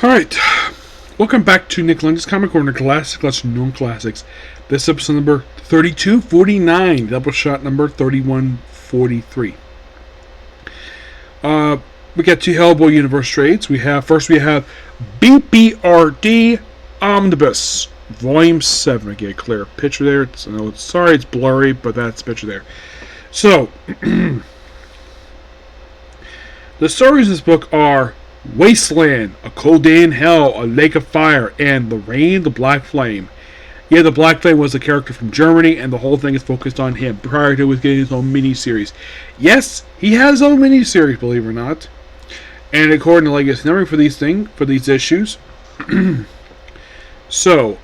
Alright, welcome back to Nick Lenz's Comic Corner Classic Lesser Known Classics. This episode number 3249, Doubleshot number 3143. We got two Hellboy Universe trades. We have B.P.R.D Omnibus, Volume 7. I get a clear picture there. Sorry it's blurry, but that's the picture there. So, the stories of this book are Wasteland, A Cold Day in Hell, A Lake of Fire, and The Reign of the Black Flame. Yeah, the Black Flame was a character from Germany, and the whole thing is focused on him prior to getting his own miniseries. Yes, he has his own miniseries, believe it or not. And according to Legacy numbering for these issues. So,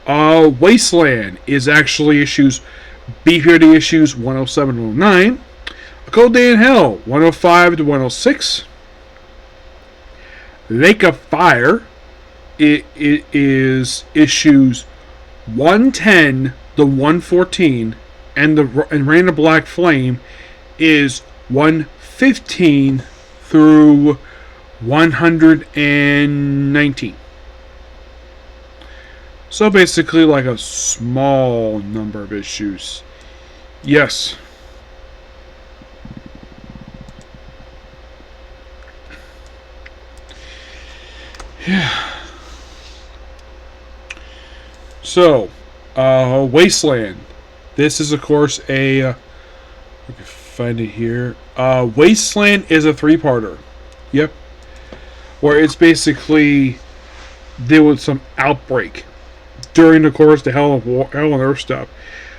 Wasteland is actually B.P.R.D issues 107 to 109. A Cold Day in Hell, 105 to 106. Lake of Fire, it is issues 110 to 114, and Reign of Black Flame is 115 through 119. So basically like a small number of issues. Yes. Yeah. So, Wasteland. This is, of course, I can find it here. Wasteland is a three-parter. Yep. Where it's basically there was some outbreak during, of course, the Hell and Earth stuff.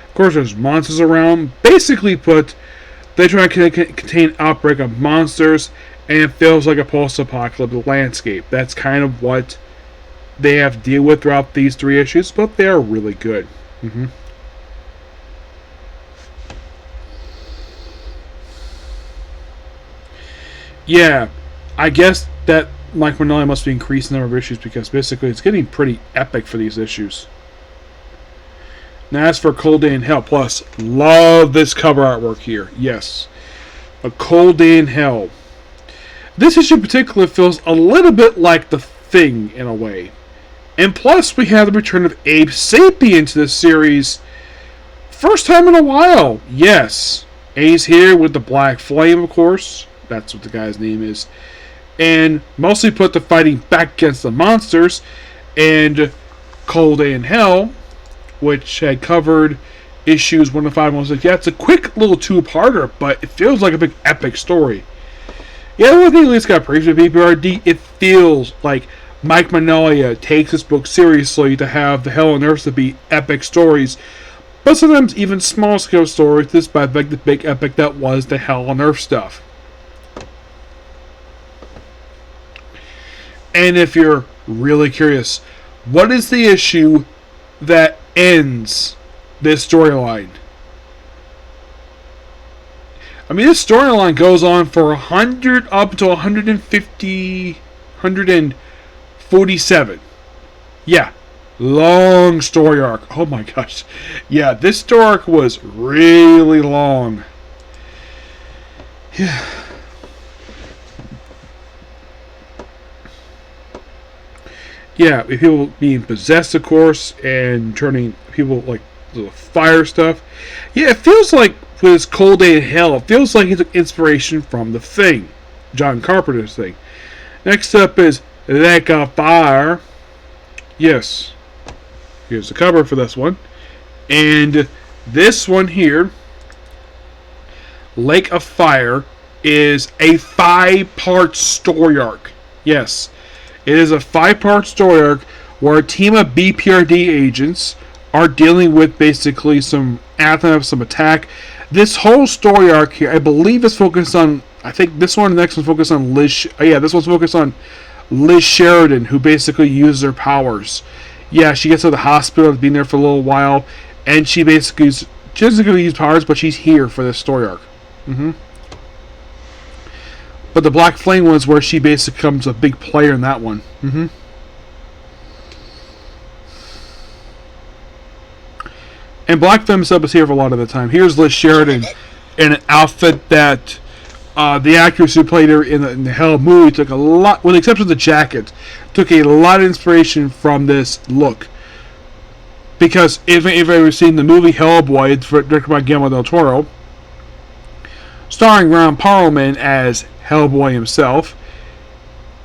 Of course, there's monsters around. Basically, they try to contain an outbreak of monsters, and it feels like a post-apocalyptic landscape. That's kind of what they have to deal with throughout these three issues, but they are really good. Yeah, I guess that Mike Mignola must be increasing the number of issues because basically it's getting pretty epic for these issues. Now, as for Cold Day in Hell, plus, love this cover artwork here. Yes. A Cold Day in Hell. This issue in particular feels a little bit like The Thing in a way. And plus, we have the return of Abe Sapien to this series. First time in a while. Yes. Abe's here with the Black Flame, of course. That's what the guy's name is. And mostly put the fighting back against the monsters. And Cold Day in Hell, which had covered issues 105 and 106. Yeah, it's a quick little two-parter, but it feels like a big epic story. Yeah, the one thing at least got praised with B.P.R.D, it feels like Mike Mignola takes this book seriously to have the Hell and Earth to be epic stories, but sometimes even small-scale stories despite the big epic that was the Hell and Earth stuff. And if you're really curious, what is the issue that ends this storyline? I mean, this storyline goes on for 100 up to 150, 147. Yeah, long story arc. Oh my gosh. Yeah, this story arc was really long. Yeah. Yeah, people being possessed, of course, and turning people like the fire stuff. Yeah, it feels like with this Cold Day in Hell, it feels like he took inspiration from The Thing, John Carpenter's Thing. Next up is Lake of Fire. Yes, here's the cover for this one, and this one here, Lake of Fire, is a 5-part story arc. Yes. It is a 5-part story arc where a team of B.P.R.D agents are dealing with basically some attack. This whole story arc here, I believe, is focused on. I think this one, the next one's focused on Liz. This one's focused on Liz Sheridan, who basically uses her powers. Yeah, she gets to the hospital, has been there for a little while, and she doesn't use powers, but she's here for this story arc. But the Black Flame one is where she basically becomes a big player in that one. And Black Flame sub is here for a lot of the time. Here's Liz Sheridan in an outfit that The actress who played her in the Hell movie took a lot, with the exception of the jacket, took a lot of inspiration from this look. Because if you've ever seen the movie Hellboy, it's directed by Guillermo del Toro, starring Ron Perlman as Hellboy himself,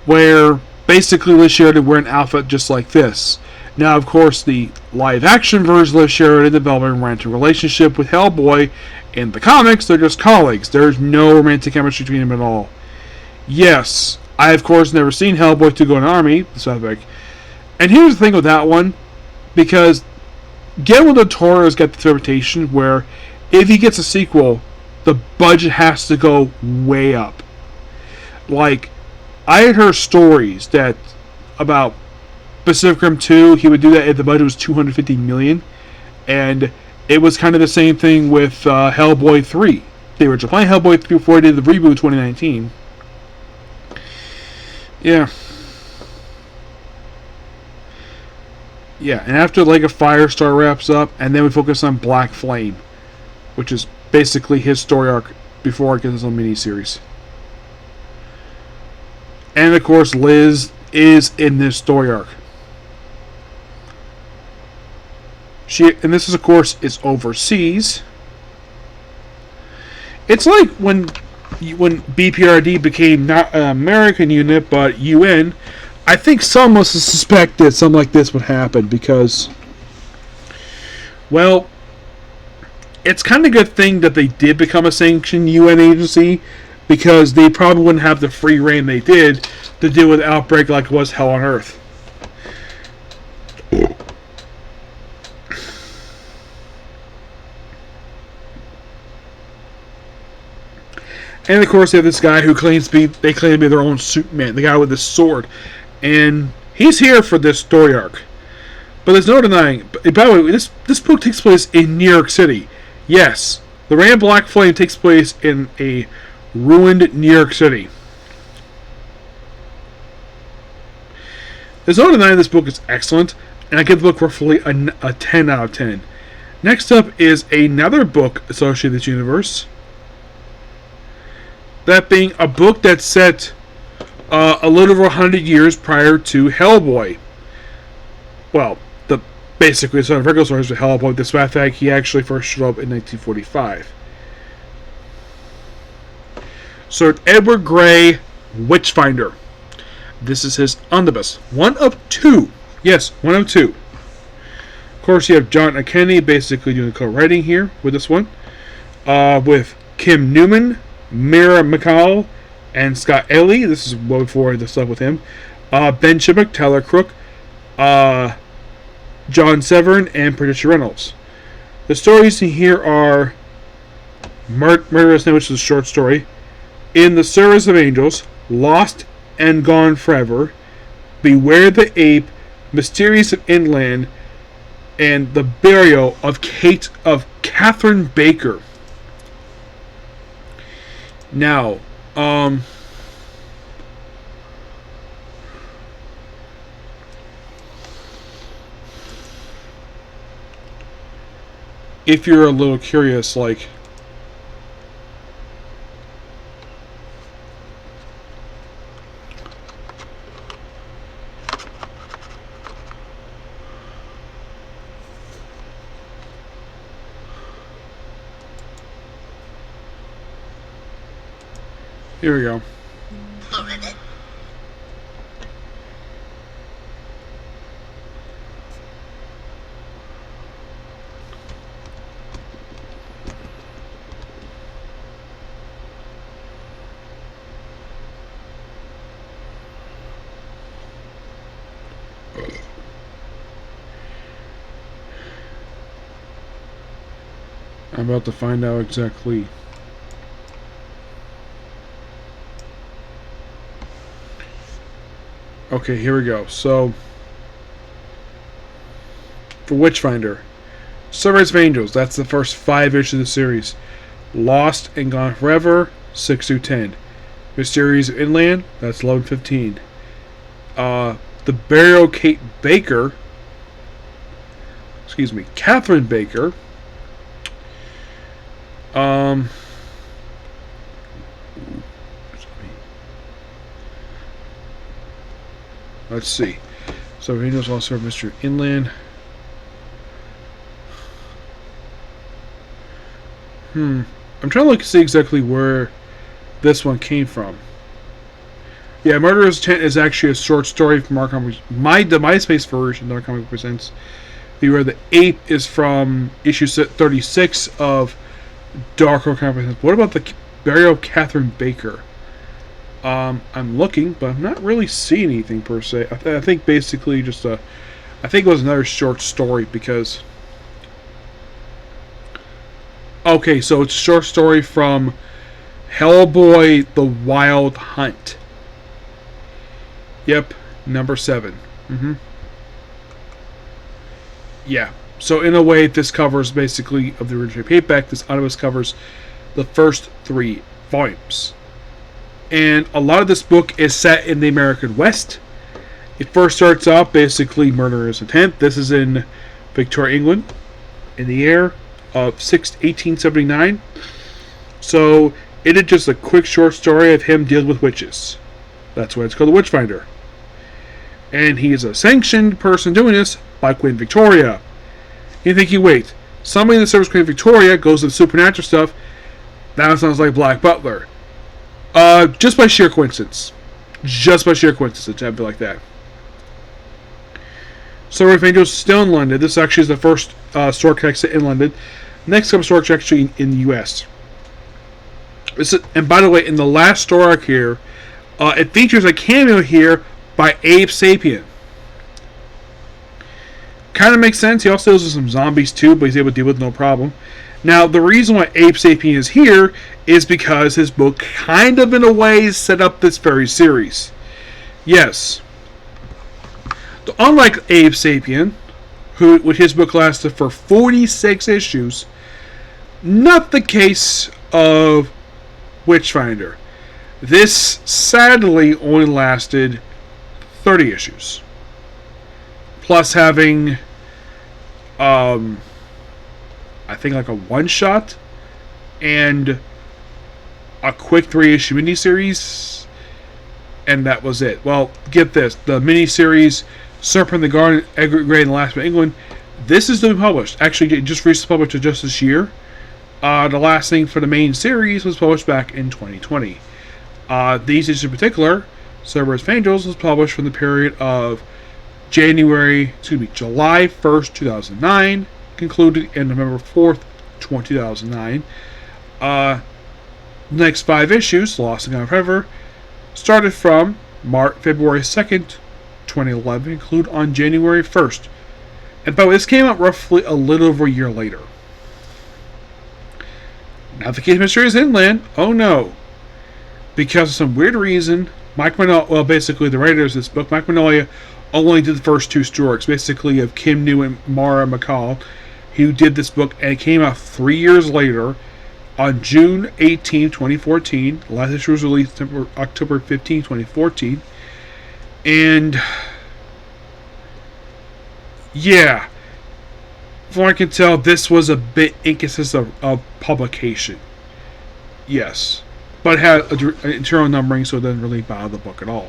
where basically Liz Sheridan wear an outfit just like this. Now, of course, the live-action version of Liz Sheridan developed a romantic relationship with Hellboy. In the comics, they're just colleagues. There's no romantic chemistry between them at all. Yes, I, of course, never seen Hellboy to go in the army, and here's the thing with that one, because Guillermo del Toro has got this reputation where if he gets a sequel, the budget has to go way up. Like, I had heard stories that about Pacific Rim 2, he would do that if the budget was $250 million, and it was kind of the same thing with Hellboy 3. They were playing Hellboy 3 before they did the reboot in 2019. Yeah. Yeah, and after Lake of Firestar wraps up, and then we focus on Black Flame, which is basically his story arc before it gets his own miniseries. And of course, Liz is in this story arc. And this is, of course, is overseas. It's like when B.P.R.D became not an American unit, but UN. I think some must have suspected something like this would happen because, well, it's kind of a good thing that they did become a sanctioned UN agency, because they probably wouldn't have the free reign they did to deal with outbreak like it was Hell on Earth. And of course, they have this guy who claims to be their own Superman, the guy with the sword. And he's here for this story arc. But there's no denying, by the way, this book takes place in New York City. Yes, the Reign of Black Flame takes place in a ruined New York City. There's no denying this book is excellent, and I give the book roughly a 10 out of 10. Next up is another book associated with this universe. That being a book that's set a little over 100 years prior to Hellboy. Well, basically it's not a regular story with Hellboy, despite the fact he actually first showed up in 1945. So Edward Grey, Witchfinder. This is his omnibus. One of two. Yes, one of two. Of course, you have John Kennedy basically doing the co-writing here with this one. With Kim Newman, Mira McCall, and Scott Ellie. This is well before the stuff with him. Ben Chibok, Tyler Crook, John Severn, and Patricia Reynolds. The stories here are Murderous Name, which is a short story. In the Service of Angels, Lost and Gone Forever, Beware the Ape, Mysterious of Inland, and The Burial of Catherine Baker. Now, if you're a little curious, like, here we go. I'm about to find out exactly. Okay, here we go. So, for Witchfinder, Service of Angels, that's the first 5 issues of the series. Lost and Gone Forever, 6 through 10. Mysterious of Inland, that's 11-15. The Burial Kate Baker, Catherine Baker. Let's see. So Angels also Mr. Inland. I'm trying to look to see exactly where this one came from. Yeah, Murderer's Intent is actually a short story from our company. The MySpace version that our company presents. Where the ape is from issue 36 of Dark Horse Comprehensive. What about the burial of Catherine Baker? I'm looking, but I'm not really seeing anything per se. I think basically just I think it was another short story because. Okay, so it's a short story from Hellboy: The Wild Hunt. Yep, number 7. Yeah. So in a way, this covers basically of the original paperback. This omnibus covers the first 3 volumes. And a lot of this book is set in the American West. It first starts out basically Murderer's Intent. This is in Victoria, England, in the year of 1879. So it is just a quick short story of him dealing with witches. That's why it's called the Witchfinder. And he is a sanctioned person doing this by Queen Victoria. You think, wait, somebody that serves Queen Victoria goes to the supernatural stuff. That sounds like Black Butler. Just by sheer coincidence. Just by sheer coincidence, it's happened like that. So Earth Angels is still in London. This actually is the first story exit in London. Next comes story actually in the US. And by the way, in the last story arc here, it features a cameo here by Abe Sapien. Kind of makes sense. He also deals with some zombies too, but he's able to deal with no problem. Now, the reason why Abe Sapien is here is because his book kind of in a way set up this very series. Yes. Unlike Abe Sapien, which his book lasted for 46 issues, not the case of Witchfinder. This sadly only lasted 30 issues. Plus having, I think like a one-shot and a quick 3-issue miniseries, and that was it. Well, get this. The miniseries, Serpent in the Garden, Edgar Gray, and the Last of England, this is to be published. Actually, it just recently published just this year. The last thing for the main series was published back in 2020. These issues in particular, Cerberus of Angels, was published from the period of July 1st, 2009, concluded in November 4th, 2009. The next 5 issues, Lost and Gone Forever, started from February 2nd, 2011, conclude on January 1st. And by the way, this came out roughly a little over a year later. Not the case of Mysterious Inland. Oh no. Because of some weird reason, Mike Mignola, well, basically the writers of this book, Mike Mignola, only did the first 2 stories, basically of Kim New and Mara McCall, who did this book, and it came out 3 years later, on June 18, 2014. The last issue was released October 15, 2014. And yeah, from what I can tell, this was a bit inconsistent of publication. Yes. But it had an internal numbering, so it doesn't really bother the book at all.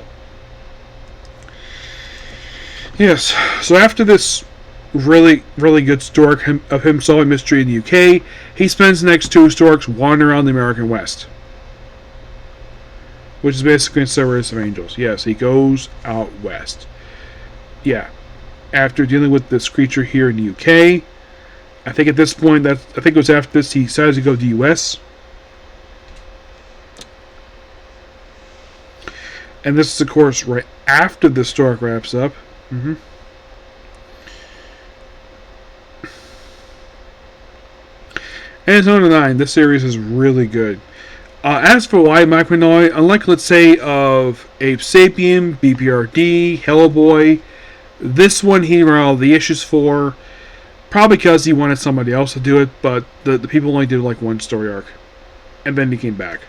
Yes, so after this really, really good story of him solving mystery in the UK, he spends the next 2 stories wandering around the American West. Which is basically in Cerberus of Angels. Yes, he goes out west. Yeah. After dealing with this creature here in the UK, I think at this point, I think it was after this, he decided to go to the US. And this is, of course, right after the story wraps up. And it's on 9. This series is really good. As for why Mike Mignola, unlike, let's say, of Abe Sapien, B.P.R.D, Hellboy, this one he wrote all the issues for, probably because he wanted somebody else to do it, but the people only did like 1 story arc. And then he came back.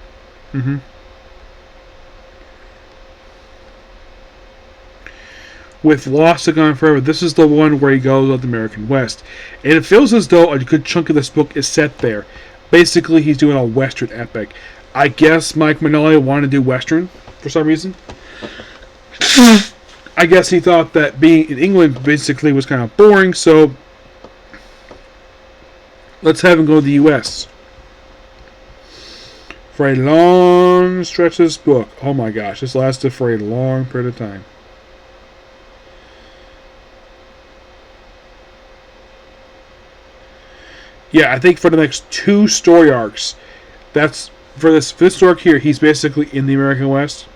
With Lost and Gone Forever, this is the one where he goes to the American West. And it feels as though a good chunk of this book is set there. Basically, he's doing a Western epic. I guess Mike Mignola wanted to do Western for some reason. I I guess he thought that being in England basically was kind of boring, so let's have him go to the U.S. for a long stretch of this book. Oh my gosh, this lasted for a long period of time. Yeah, I think for the next 2 story arcs, that's for this arc here, he's basically in the American West.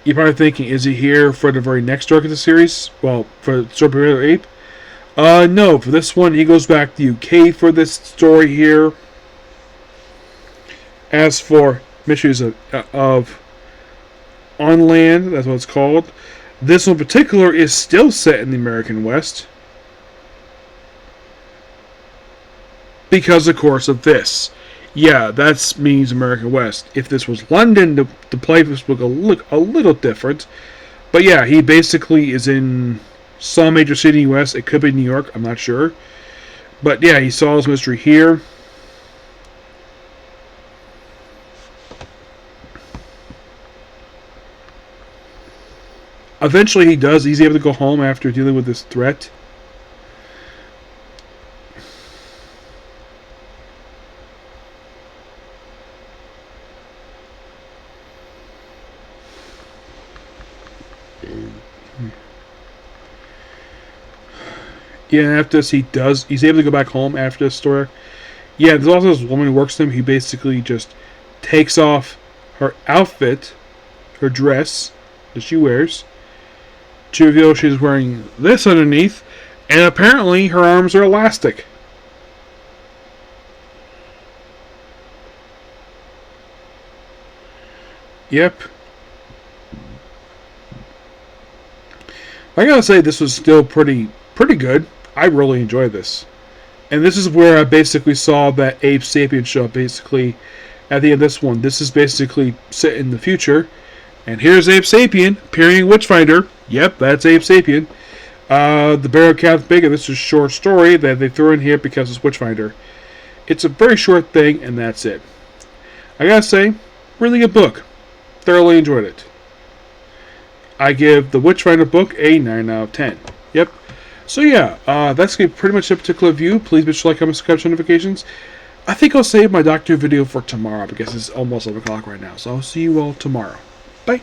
You're probably thinking, is he here for the very next arc of the series? Well, for Super Ape? No, for this one, he goes back to UK for this story here. As for Mysteries of On Land, that's what it's called. This one in particular is still set in the American West. Because, of course, of this. Yeah, that means American West. If this was London, the play would look a little different. But yeah, he basically is in some major city in the U.S. It could be New York, I'm not sure. But yeah, he solves mystery here. Eventually he does. He's able to go home after dealing with this threat. Yeah, and after this, he's able to go back home after this story. Yeah, there's also this woman who works with him. He basically just takes off her outfit, her dress that she wears, to reveal she's wearing this underneath, and apparently her arms are elastic. Yep. I gotta say, this was still pretty good. I really enjoyed this. And this is where I basically saw that Ape Sapien show up, basically, at the end of this one. This is basically set in the future. And here's Ape Sapien, appearing Witchfinder. Yep, that's Ape Sapien. The Bear Cat Big, and this is a short story that they threw in here because it's Witchfinder. It's a very short thing, and that's it. I gotta say, really good book. Thoroughly enjoyed it. I give the Witchfinder book a 9 out of 10. Yep. So yeah, that's going to be pretty much a particular view. Please be sure to like, comment, subscribe, notifications. I think I'll save my Doctor Who video for tomorrow because it's almost 11 o'clock right now. So I'll see you all tomorrow. Bye.